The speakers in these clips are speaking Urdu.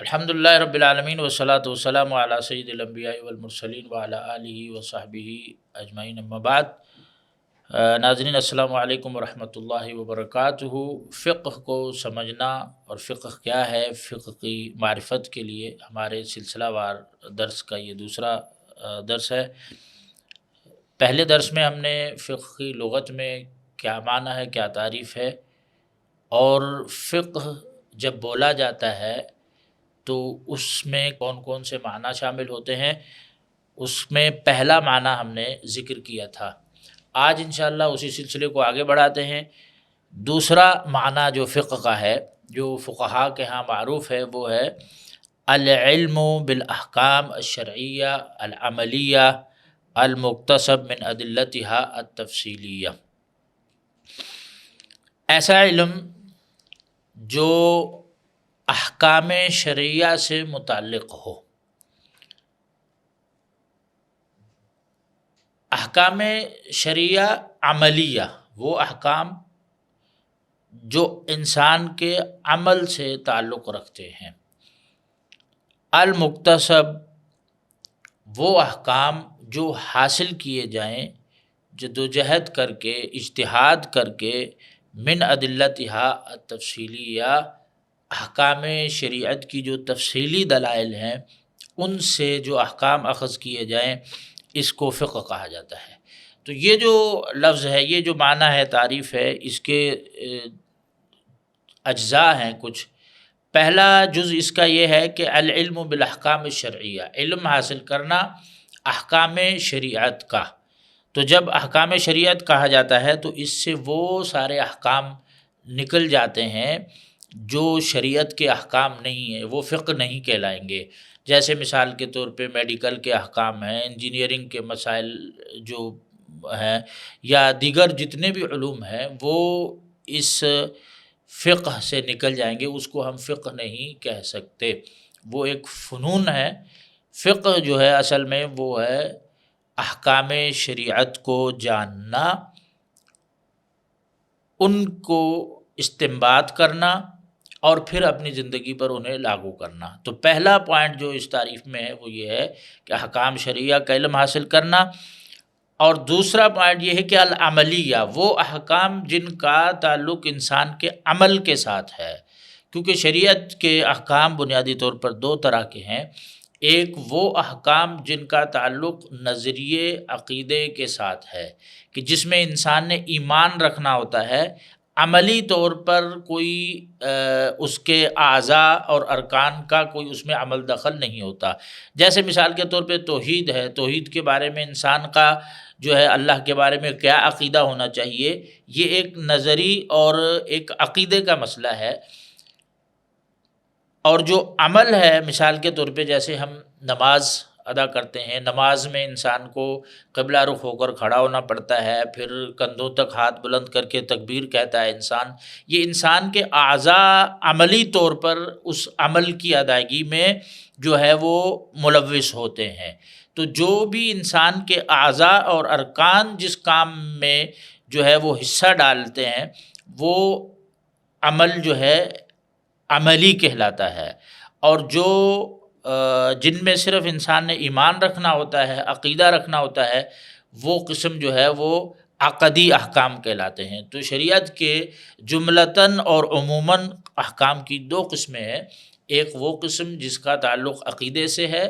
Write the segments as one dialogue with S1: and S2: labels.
S1: الحمدللہ رب العالمین والصلاة والسلام علی سید الانبیاء والمرسلین وعلی آلہ وصحبہ اجمعین، اما بعد۔ ناظرین السلام علیکم ورحمۃ اللہ وبرکاتہ۔ فقہ کو سمجھنا اور فقہ کیا ہے، فقہ کی معرفت کے لیے ہمارے سلسلہ وار درس کا یہ دوسرا درس ہے۔ پہلے درس میں ہم نے فقہ کی لغت میں کیا معنی ہے، کیا تعریف ہے، اور فقہ جب بولا جاتا ہے تو اس میں کون کون سے معنی شامل ہوتے ہیں، اس میں پہلا معنی ہم نے ذکر کیا تھا۔ آج انشاءاللہ اسی سلسلے کو آگے بڑھاتے ہیں۔ دوسرا معنی جو فقہ کا ہے، جو فقہاء کے ہاں معروف ہے، وہ ہے العلم بالاحکام الشرعیہ العملیہ المکتسب من ادلتها التفصیلیہ۔ ایسا علم جو احکام شرعیہ سے متعلق ہو۔ احکام شرعیہ عملیہ وہ احکام جو انسان کے عمل سے تعلق رکھتے ہیں۔ المکتسب وہ احکام جو حاصل کیے جائیں جدوجہد کر کے، اجتہاد کر کے، من ادلتہا التفصیلیہ، احکام شریعت کی جو تفصیلی دلائل ہیں ان سے جو احکام اخذ کیے جائیں، اس کو فقہ کہا جاتا ہے۔ تو یہ جو لفظ ہے، یہ جو معنی ہے، تعریف ہے، اس کے اجزاء ہیں کچھ۔ پہلا جز اس کا یہ ہے کہ العلم بالاحکام الشرعیہ، علم حاصل کرنا احکام شریعت کا۔ تو جب احکام شریعت کہا جاتا ہے تو اس سے وہ سارے احکام نکل جاتے ہیں جو شریعت کے احکام نہیں ہیں، وہ فقہ نہیں کہلائیں گے۔ جیسے مثال کے طور پہ میڈیکل کے احکام ہیں، انجینئرنگ کے مسائل جو ہیں، یا دیگر جتنے بھی علوم ہیں، وہ اس فقہ سے نکل جائیں گے، اس کو ہم فقہ نہیں کہہ سکتے، وہ ایک فنون ہے۔ فقہ جو ہے اصل میں وہ ہے احکام شریعت کو جاننا، ان کو استنباط کرنا اور پھر اپنی زندگی پر انہیں لاگو کرنا۔ تو پہلا پوائنٹ جو اس تعریف میں ہے وہ یہ ہے کہ احکام شرعیہ کا علم حاصل کرنا، اور دوسرا پوائنٹ یہ ہے کہ العملیہ وہ احکام جن کا تعلق انسان کے عمل کے ساتھ ہے، کیونکہ شریعت کے احکام بنیادی طور پر دو طرح کے ہیں۔ ایک وہ احکام جن کا تعلق نظریے عقیدے کے ساتھ ہے، کہ جس میں انسان نے ایمان رکھنا ہوتا ہے، عملی طور پر کوئی اس کے اعضاء اور ارکان کا کوئی اس میں عمل دخل نہیں ہوتا۔ جیسے مثال کے طور پہ توحید ہے، توحید کے بارے میں انسان کا جو ہے اللہ کے بارے میں کیا عقیدہ ہونا چاہیے، یہ ایک نظری اور ایک عقیدے کا مسئلہ ہے۔ اور جو عمل ہے، مثال کے طور پہ جیسے ہم نماز ادا کرتے ہیں، نماز میں انسان کو قبلہ رخ ہو کر کھڑا ہونا پڑتا ہے، پھر کندھوں تک ہاتھ بلند کر کے تکبیر کہتا ہے انسان۔ یہ انسان کے اعضاء عملی طور پر اس عمل کی ادائیگی میں جو ہے وہ ملوث ہوتے ہیں۔ تو جو بھی انسان کے اعضاء اور ارکان جس کام میں جو ہے وہ حصہ ڈالتے ہیں، وہ عمل جو ہے عملی کہلاتا ہے۔ اور جو جن میں صرف انسان نے ایمان رکھنا ہوتا ہے، عقیدہ رکھنا ہوتا ہے، وہ قسم جو ہے وہ عقدی احکام کہلاتے ہیں۔ تو شریعت کے جملتاً اور عموماً احکام کی دو قسمیں ہیں، ایک وہ قسم جس کا تعلق عقیدے سے ہے،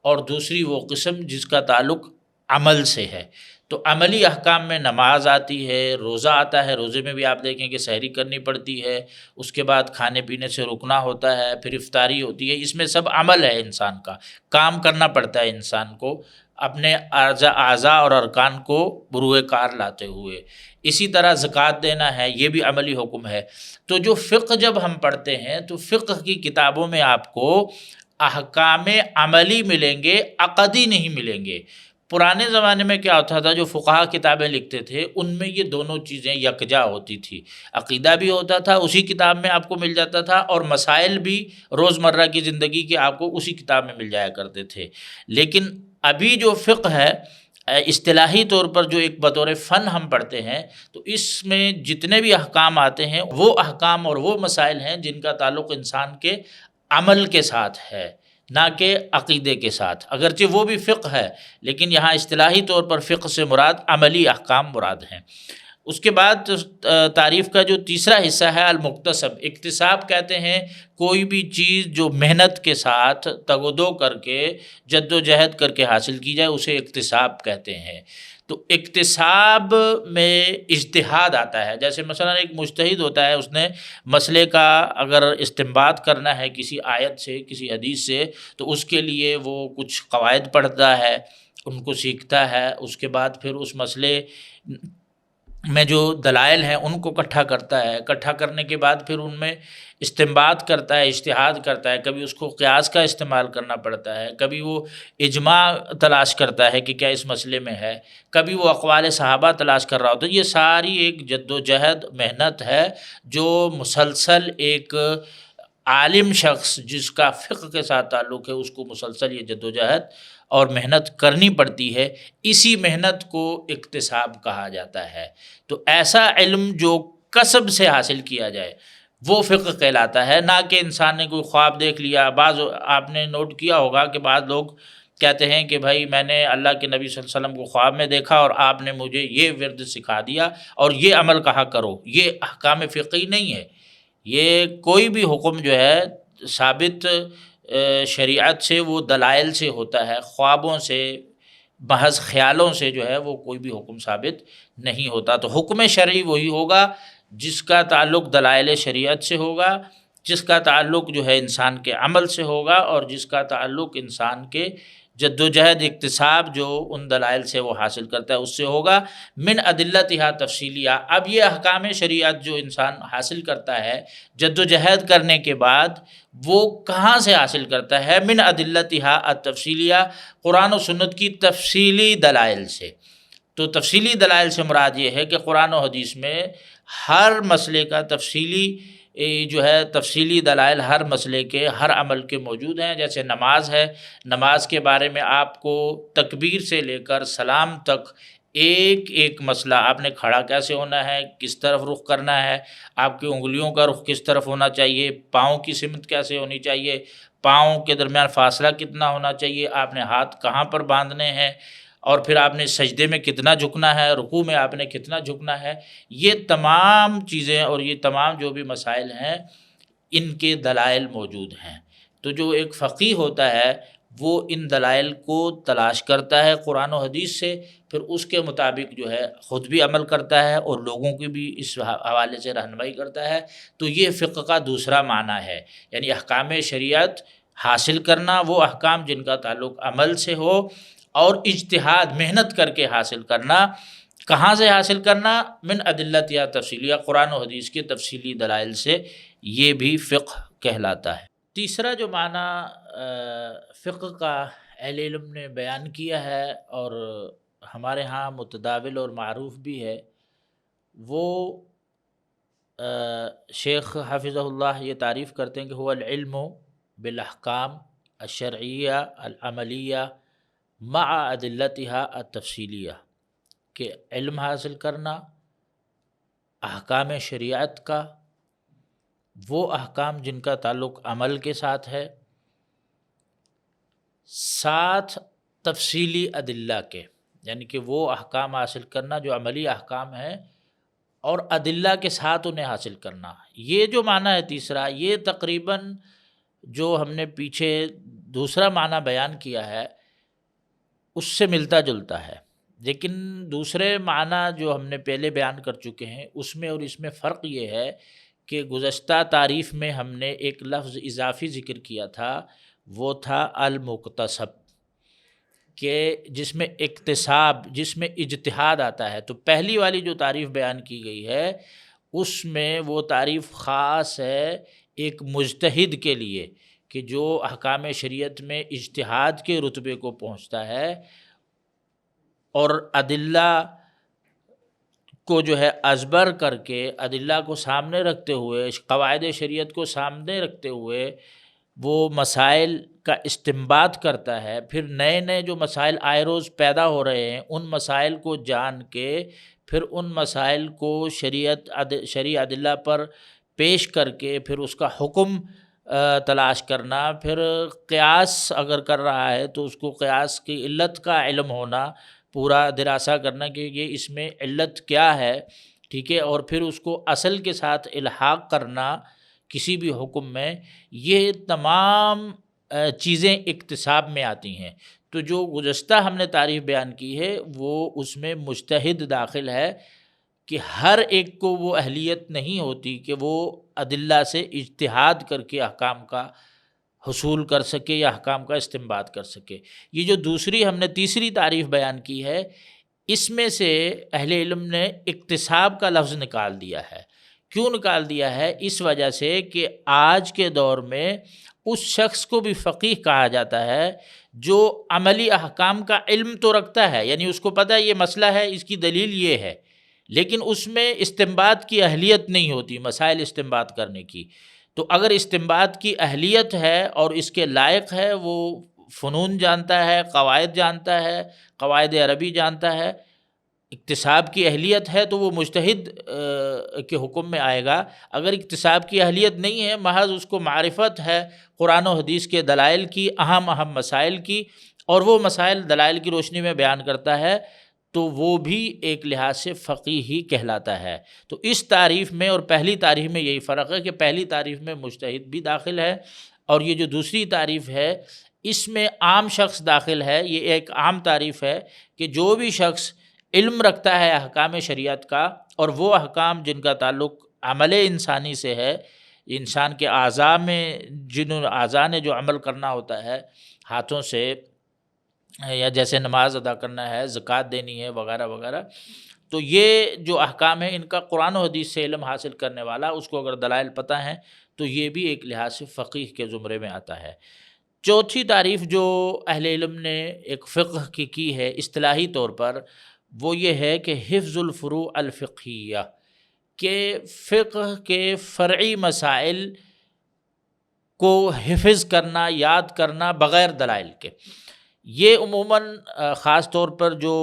S1: اور دوسری وہ قسم جس کا تعلق عمل سے ہے۔ تو عملی احکام میں نماز آتی ہے، روزہ آتا ہے، روزے میں بھی آپ دیکھیں کہ سحری کرنی پڑتی ہے، اس کے بعد کھانے پینے سے رکنا ہوتا ہے، پھر افطاری ہوتی ہے، اس میں سب عمل ہے، انسان کا کام کرنا پڑتا ہے انسان کو اپنے اعضاء اور ارکان کو بروئے کار لاتے ہوئے۔ اسی طرح زکوٰۃ دینا ہے، یہ بھی عملی حکم ہے۔ تو جو فقہ جب ہم پڑھتے ہیں تو فقہ کی کتابوں میں آپ کو احکام عملی ملیں گے، عقدی نہیں ملیں گے۔ پرانے زمانے میں کیا ہوتا تھا، جو فقہا کتابیں لکھتے تھے ان میں یہ دونوں چیزیں یکجا ہوتی تھی، عقیدہ بھی ہوتا تھا اسی کتاب میں آپ کو مل جاتا تھا، اور مسائل بھی روزمرہ کی زندگی کے آپ کو اسی کتاب میں مل جایا کرتے تھے۔ لیکن ابھی جو فقہ ہے اصطلاحی طور پر جو ایک بطور فن ہم پڑھتے ہیں، تو اس میں جتنے بھی احکام آتے ہیں وہ احکام اور وہ مسائل ہیں جن کا تعلق انسان کے عمل کے ساتھ ہے، نہ کہ عقیدے کے ساتھ، اگرچہ وہ بھی فقہ ہے لیکن یہاں اصطلاحی طور پر فقہ سے مراد عملی احکام مراد ہیں۔ اس کے بعد تعریف کا جو تیسرا حصہ ہے المکتسب، اکتساب کہتے ہیں کوئی بھی چیز جو محنت کے ساتھ تگ و دو کر کے جد و جہد کر کے حاصل کی جائے اسے اکتساب کہتے ہیں۔ تو اکتساب میں اجتہاد آتا ہے، جیسے مثلا ایک مجتہد ہوتا ہے، اس نے مسئلے کا اگر استنباط کرنا ہے کسی آیت سے کسی حدیث سے تو اس کے لیے وہ کچھ قواعد پڑھتا ہے، ان کو سیکھتا ہے، اس کے بعد پھر اس مسئلے میں جو دلائل ہیں ان کو اکٹھا کرتا ہے، اکٹھا کرنے کے بعد پھر ان میں استنباط کرتا ہے، اجتہاد کرتا ہے، کبھی اس کو قیاس کا استعمال کرنا پڑتا ہے، کبھی وہ اجماع تلاش کرتا ہے کہ کیا اس مسئلے میں ہے، کبھی وہ اقوال صحابہ تلاش کر رہا ہوتا ہے۔ یہ ساری ایک جد و جہد محنت ہے جو مسلسل ایک عالم شخص جس کا فقہ کے ساتھ تعلق ہے اس کو مسلسل یہ جد و جہد اور محنت کرنی پڑتی ہے، اسی محنت کو اکتساب کہا جاتا ہے۔ تو ایسا علم جو کسب سے حاصل کیا جائے وہ فقہ کہلاتا ہے، نہ کہ انسان نے کوئی خواب دیکھ لیا۔ بعض آپ نے نوٹ کیا ہوگا کہ بعض لوگ کہتے ہیں کہ بھائی میں نے اللہ کے نبی صلی اللہ علیہ وسلم کو خواب میں دیکھا اور آپ نے مجھے یہ ورد سکھا دیا اور یہ عمل کہا کرو۔ یہ احکام فقہی نہیں ہے، یہ کوئی بھی حکم جو ہے ثابت شریعت سے وہ دلائل سے ہوتا ہے، خوابوں سے محض خیالوں سے جو ہے وہ کوئی بھی حکم ثابت نہیں ہوتا۔ تو حکم شرعی وہی ہوگا جس کا تعلق دلائل شریعت سے ہوگا، جس کا تعلق جو ہے انسان کے عمل سے ہوگا اور جس کا تعلق انسان کے جد و جہد اکتساب جو ان دلائل سے وہ حاصل کرتا ہے اس سے ہوگا۔ من ادلتھا تفصیلیہ، اب یہ احکام شریعت جو انسان حاصل کرتا ہے جد و جہد کرنے کے بعد وہ کہاں سے حاصل کرتا ہے؟ من ادلتھا التفصیلیہ، قرآن و سنت کی تفصیلی دلائل سے۔ تو تفصیلی دلائل سے مراد یہ ہے کہ قرآن و حدیث میں ہر مسئلے کا تفصیلی جو ہے تفصیلی دلائل ہر مسئلے کے ہر عمل کے موجود ہیں۔ جیسے نماز ہے، نماز کے بارے میں آپ کو تکبیر سے لے کر سلام تک ایک ایک مسئلہ، آپ نے کھڑا کیسے ہونا ہے، کس طرف رخ کرنا ہے، آپ کی انگلیوں کا رخ کس طرف ہونا چاہیے، پاؤں کی سمت کیسے ہونی چاہیے، پاؤں کے درمیان فاصلہ کتنا ہونا چاہیے، آپ نے ہاتھ کہاں پر باندھنے ہیں، اور پھر آپ نے سجدے میں کتنا جھکنا ہے، رکوع میں آپ نے کتنا جھکنا ہے۔ یہ تمام چیزیں اور یہ تمام جو بھی مسائل ہیں ان کے دلائل موجود ہیں۔ تو جو ایک فقیہ ہوتا ہے وہ ان دلائل کو تلاش کرتا ہے قرآن و حدیث سے، پھر اس کے مطابق جو ہے خود بھی عمل کرتا ہے اور لوگوں کی بھی اس حوالے سے رہنمائی کرتا ہے۔ تو یہ فقہ کا دوسرا معنی ہے، یعنی احکام شریعت حاصل کرنا، وہ احکام جن کا تعلق عمل سے ہو، اور اجتہاد محنت کر کے حاصل کرنا۔ کہاں سے حاصل کرنا؟ من ادلت یا تفصیلیہ، قرآن و حدیث کے تفصیلی دلائل سے، یہ بھی فقہ کہلاتا ہے۔ تیسرا جو معنی فقہ کا اہل علم نے بیان کیا ہے اور ہمارے ہاں متداول اور معروف بھی ہے، وہ شیخ حافظہ اللہ یہ تعریف کرتے ہیں کہ هو العلم بالاحکام الشرعیہ العملیہ مع ادلتھا التفصیلیہ، کہ علم حاصل کرنا احکام شریعت کا، وہ احکام جن کا تعلق عمل کے ساتھ ہے، ساتھ تفصیلی ادلہ کے، یعنی کہ وہ احکام حاصل کرنا جو عملی احکام ہیں اور ادلہ کے ساتھ انہیں حاصل کرنا۔ یہ جو معنی ہے تیسرا، یہ تقریباً جو ہم نے پیچھے دوسرا معنی بیان کیا ہے اس سے ملتا جلتا ہے، لیکن دوسرے معنی جو ہم نے پہلے بیان کر چکے ہیں اس میں اور اس میں فرق یہ ہے کہ گزشتہ تعریف میں ہم نے ایک لفظ اضافی ذکر کیا تھا، وہ تھا المکتسب، کہ جس میں اکتساب، جس میں اجتہاد آتا ہے۔ تو پہلی والی جو تعریف بیان کی گئی ہے اس میں وہ تعریف خاص ہے ایک مجتہد کے لیے کہ جو احکام شریعت میں اجتہاد کے رتبے کو پہنچتا ہے اور ادلہ کو جو ہے ازبر کر کے، ادلہ کو سامنے رکھتے ہوئے، قواعد شریعت کو سامنے رکھتے ہوئے وہ مسائل کا استنباط کرتا ہے، پھر نئے نئے جو مسائل آئے روز پیدا ہو رہے ہیں ان مسائل کو جان کے پھر ان مسائل کو شرعی ادلہ پر پیش کر کے پھر اس کا حکم تلاش کرنا، پھر قیاس اگر کر رہا ہے تو اس کو قیاس کی علت کا علم ہونا، پورا دراسہ کرنا کہ یہ اس میں علت کیا ہے، ٹھیک ہے، اور پھر اس کو اصل کے ساتھ الحاق کرنا کسی بھی حکم میں، یہ تمام چیزیں اکتساب میں آتی ہیں۔ تو جو گزشتہ ہم نے تعریف بیان کی ہے وہ اس میں مجتہد داخل ہے، کہ ہر ایک کو وہ اہلیت نہیں ہوتی کہ وہ ادلہ سے اجتہاد کر کے احکام کا حصول کر سکے یا احکام کا استنباط کر سکے۔ یہ جو دوسری ہم نے تیسری تعریف بیان کی ہے، اس میں سے اہل علم نے اکتساب کا لفظ نکال دیا ہے۔ کیوں نکال دیا ہے؟ اس وجہ سے کہ آج کے دور میں اس شخص کو بھی فقیہ کہا جاتا ہے جو عملی احکام کا علم تو رکھتا ہے، یعنی اس کو پتہ ہے یہ مسئلہ ہے، اس کی دلیل یہ ہے، لیکن اس میں استنباط کی اہلیت نہیں ہوتی، مسائل استنباط کرنے کی۔ تو اگر استنباط کی اہلیت ہے اور اس کے لائق ہے، وہ فنون جانتا ہے، قواعد جانتا ہے، قواعد عربی جانتا ہے، اکتساب کی اہلیت ہے، تو وہ مجتہد کے حکم میں آئے گا۔ اگر اکتساب کی اہلیت نہیں ہے، محض اس کو معرفت ہے قرآن و حدیث کے دلائل کی، اہم مسائل کی، اور وہ مسائل دلائل کی روشنی میں بیان کرتا ہے، تو وہ بھی ایک لحاظ سے فقیہ ہی کہلاتا ہے۔ تو اس تعریف میں اور پہلی تعریف میں یہی فرق ہے کہ پہلی تعریف میں مجتہد بھی داخل ہے، اور یہ جو دوسری تعریف ہے اس میں عام شخص داخل ہے۔ یہ ایک عام تعریف ہے کہ جو بھی شخص علم رکھتا ہے احکام شریعت کا، اور وہ احکام جن کا تعلق عمل انسانی سے ہے، انسان کے اعضاء میں جن اعضاء نے جو عمل کرنا ہوتا ہے ہاتھوں سے، یا جیسے نماز ادا کرنا ہے، زکوٰۃ دینی ہے، وغیرہ وغیرہ، تو یہ جو احکام ہیں ان کا قرآن و حدیث سے علم حاصل کرنے والا، اس کو اگر دلائل پتہ ہیں تو یہ بھی ایک لحاظ سے فقیہ کے زمرے میں آتا ہے۔ چوتھی تعریف جو اہل علم نے ایک فقہ کی ہے اصطلاحی طور پر، وہ یہ ہے کہ حفظ الفروع الفقہیہ، کہ فقہ کے فرعی مسائل کو حفظ کرنا، یاد کرنا بغیر دلائل کے۔ یہ عموماً خاص طور پر جو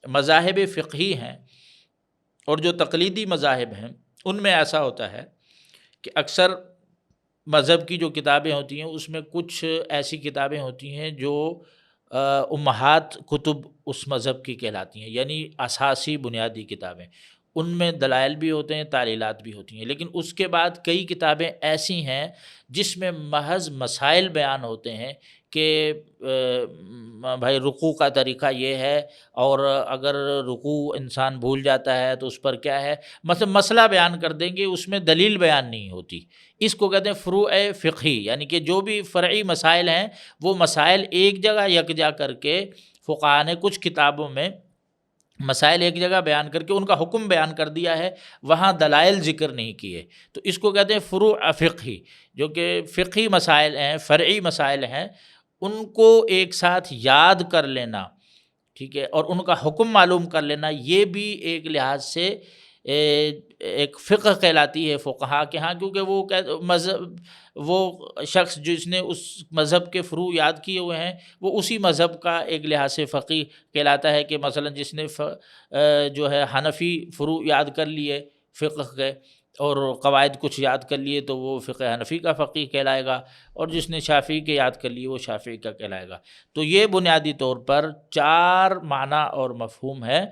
S1: مذاہب فقہی ہیں اور جو تقلیدی مذاہب ہیں ان میں ایسا ہوتا ہے کہ اکثر مذہب کی جو کتابیں ہوتی ہیں اس میں کچھ ایسی کتابیں ہوتی ہیں جو امہات کتب اس مذہب کی کہلاتی ہیں، یعنی اساسی بنیادی کتابیں، ان میں دلائل بھی ہوتے ہیں، تعلیلات بھی ہوتی ہیں۔ لیکن اس کے بعد کئی کتابیں ایسی ہیں جس میں محض مسائل بیان ہوتے ہیں کہ بھائی رکوع کا طریقہ یہ ہے، اور اگر رکوع انسان بھول جاتا ہے تو اس پر کیا ہے، مثلا مسئلہ بیان کر دیں گے، اس میں دلیل بیان نہیں ہوتی۔ اس کو کہتے ہیں فروع فقہی، یعنی کہ جو بھی فرعی مسائل ہیں وہ مسائل ایک جگہ یکجا کر کے فقہا نے کچھ کتابوں میں مسائل ایک جگہ بیان کر کے ان کا حکم بیان کر دیا ہے، وہاں دلائل ذکر نہیں کیے، تو اس کو کہتے ہیں فروع فقہی، جو کہ فقہی مسائل ہیں، فرعی مسائل ہیں، ان کو ایک ساتھ یاد کر لینا، ٹھیک ہے، اور ان کا حکم معلوم کر لینا، یہ بھی ایک لحاظ سے ایک فقہ کہلاتی ہے فقہا کے ہاں، کیونکہ وہ مذہب، وہ شخص جس نے اس مذہب کے فروع یاد کیے ہوئے ہیں وہ اسی مذہب کا ایک لحاظ سے فقیہ کہلاتا ہے۔ کہ مثلا جس نے جو ہے حنفی فروع یاد کر لیے فقہ کے اور قواعد کچھ یاد کر لیے تو وہ فقہ حنفی کا فقیہ کہلائے گا، اور جس نے شافعی کے یاد کر لیے وہ شافعی کا کہلائے گا۔ تو یہ بنیادی طور پر 4 معنی اور مفہوم ہے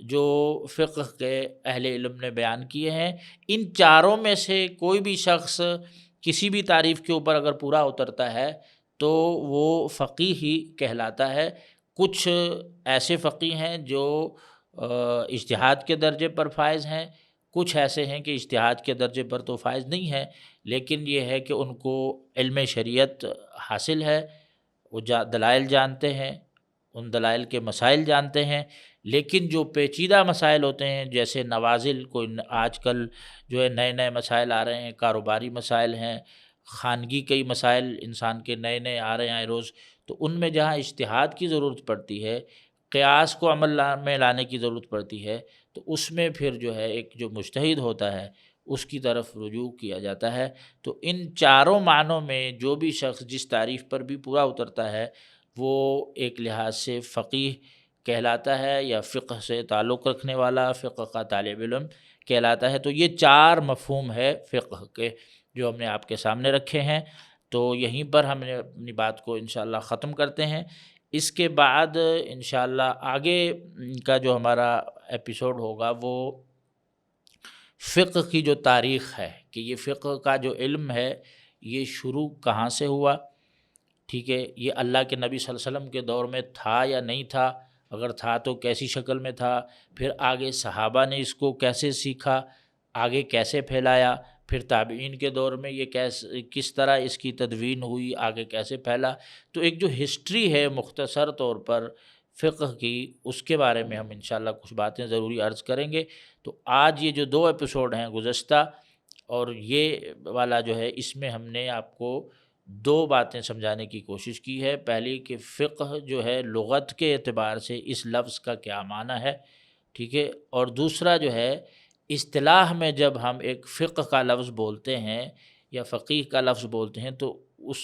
S1: جو فقہ کے اہل علم نے بیان کیے ہیں۔ ان چاروں میں سے کوئی بھی شخص کسی بھی تعریف کے اوپر اگر پورا اترتا ہے تو وہ فقیہ ہی کہلاتا ہے۔ کچھ ایسے فقیہ ہیں جو اجتہاد کے درجے پر فائز ہیں، کچھ ایسے ہیں کہ اجتہاد کے درجے پر تو فائز نہیں ہیں، لیکن یہ ہے کہ ان کو علم شریعت حاصل ہے، وہ دلائل جانتے ہیں، ان دلائل کے مسائل جانتے ہیں، لیکن جو پیچیدہ مسائل ہوتے ہیں جیسے نوازل، کوئی آج کل جو ہے نئے نئے مسائل آ رہے ہیں، کاروباری مسائل ہیں، خانگی کئی مسائل انسان کے نئے نئے آ رہے ہیں روز، تو ان میں جہاں اجتہاد کی ضرورت پڑتی ہے، قیاس کو عمل میں لانے کی ضرورت پڑتی ہے، تو اس میں پھر جو ہے ایک جو مجتہد ہوتا ہے اس کی طرف رجوع کیا جاتا ہے۔ تو ان چاروں معنوں میں جو بھی شخص جس تعریف پر بھی پورا اترتا ہے وہ ایک لحاظ سے فقیہ کہلاتا ہے، یا فقہ سے تعلق رکھنے والا، فقہ کا طالب علم کہلاتا ہے۔ تو یہ 4 مفہوم ہے فقہ کے، جو ہم نے آپ کے سامنے رکھے ہیں۔ تو یہیں پر ہم نے اپنی بات کو انشاءاللہ ختم کرتے ہیں۔ اس کے بعد انشاءاللہ آگے کا جو ہمارا ایپیسوڈ ہوگا وہ فقہ کی جو تاریخ ہے، کہ یہ فقہ کا جو علم ہے یہ شروع کہاں سے ہوا، ٹھیک ہے، یہ اللہ کے نبی صلی اللہ علیہ وسلم کے دور میں تھا یا نہیں تھا، اگر تھا تو کیسی شکل میں تھا، پھر آگے صحابہ نے اس کو کیسے سیکھا، آگے کیسے پھیلایا، پھر تابعین کے دور میں یہ کس طرح اس کی تدوین ہوئی، آگے کیسے پھیلا۔ تو ایک جو ہسٹری ہے مختصر طور پر فقہ کی، اس کے بارے میں ہم انشاءاللہ کچھ باتیں ضروری عرض کریں گے۔ تو آج یہ جو 2 ایپیسوڈ ہیں گزشتہ اور یہ والا جو ہے، اس میں ہم نے آپ کو 2 باتیں سمجھانے کی کوشش کی ہے۔ پہلی کہ فقہ جو ہے لغت کے اعتبار سے اس لفظ کا کیا معنی ہے، ٹھیک ہے، اور دوسرا جو ہے اصطلاح میں جب ہم ایک فقہ کا لفظ بولتے ہیں یا فقیہ کا لفظ بولتے ہیں تو اس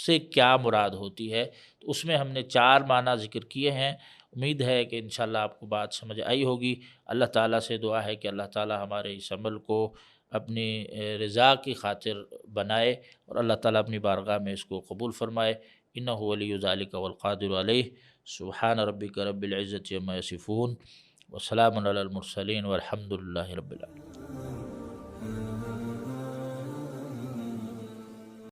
S1: سے کیا مراد ہوتی ہے۔ تو اس میں ہم نے 4 معنی ذکر کیے ہیں۔ امید ہے کہ انشاءاللہ آپ کو بات سمجھ آئی ہوگی۔ اللہ تعالیٰ سے دعا ہے کہ اللہ تعالیٰ ہمارے اس عمل کو اپنی رضا کی خاطر بنائے، اور اللہ تعالیٰ اپنی بارگاہ میں اس کو قبول فرمائے۔ انہ ولی ذلک والقادر علیہ۔ سبحان ربک رب العزۃ عما یصفون، وسلام علی المرسلین، والحمد للہ رب العالمین۔